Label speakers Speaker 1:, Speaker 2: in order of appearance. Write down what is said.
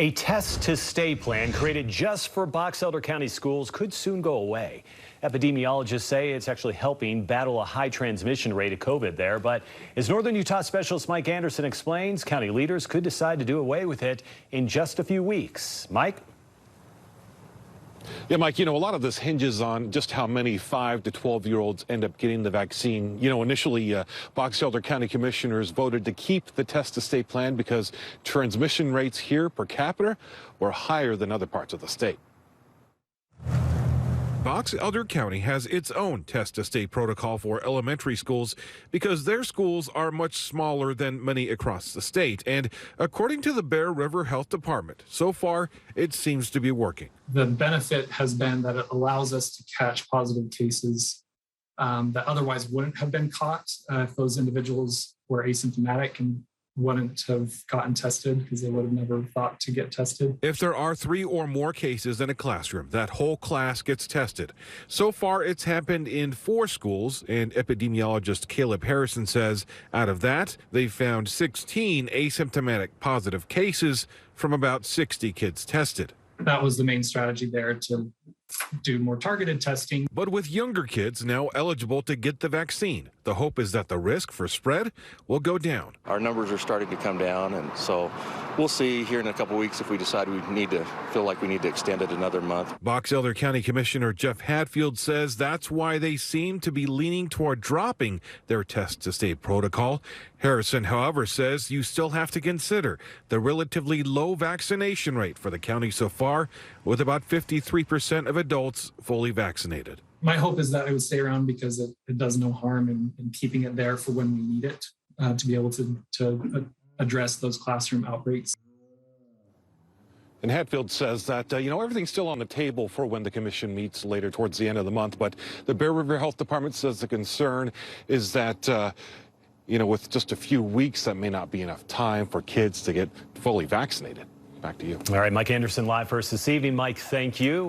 Speaker 1: A test-to-stay plan created just for Box Elder County schools could soon go away. Epidemiologists say it's actually helping battle a high transmission rate of COVID there. But as Northern Utah specialist Mike Anderson explains, county leaders could decide to do away with it in just a few weeks. Mike?
Speaker 2: Yeah, Mike, a lot of this hinges on just how many 5 to 12-year-olds end up getting the vaccine. Initially, Box Elder County commissioners voted to keep the test-to-stay plan because transmission rates here per capita were higher than other parts of the state.
Speaker 3: Box Elder County has its own test-to-stay protocol for elementary schools because their schools are much smaller than many across the state. And according to the Bear River Health Department, so far it seems to be working.
Speaker 4: The benefit has been that it allows us to catch positive cases that otherwise wouldn't have been caught if those individuals were asymptomatic and wouldn't have gotten tested because they would have never thought to get tested.
Speaker 3: If there are 3 or more cases in a classroom, that whole class gets tested. So far, it's happened in 4 schools, and epidemiologist Caleb Harrison says out of that, they've found 16 asymptomatic positive cases from about 60 kids tested.
Speaker 4: That was the main strategy there, to do more targeted testing.
Speaker 3: But with younger kids now eligible to get the vaccine, the hope is that the risk for spread will go down.
Speaker 5: Our numbers are starting to come down, and so we'll see here in a couple weeks if we decide we feel like we need to extend it another month.
Speaker 3: Box Elder County Commissioner Jeff Hatfield says that's why they seem to be leaning toward dropping their test-to-stay protocol. Harrison, however, says you still have to consider the relatively low vaccination rate for the county so far, with about 53% of adults fully vaccinated.
Speaker 4: My hope is that it would stay around because it does no harm in keeping it there for when we need it to be able to address those classroom outbreaks.
Speaker 2: And Hatfield says that, everything's still on the table for when the commission meets later towards the end of the month. But the Bear River Health Department says the concern is that, with just a few weeks, that may not be enough time for kids to get fully vaccinated. Back to you.
Speaker 1: All right, Mike Anderson live for us this evening. Mike, thank you.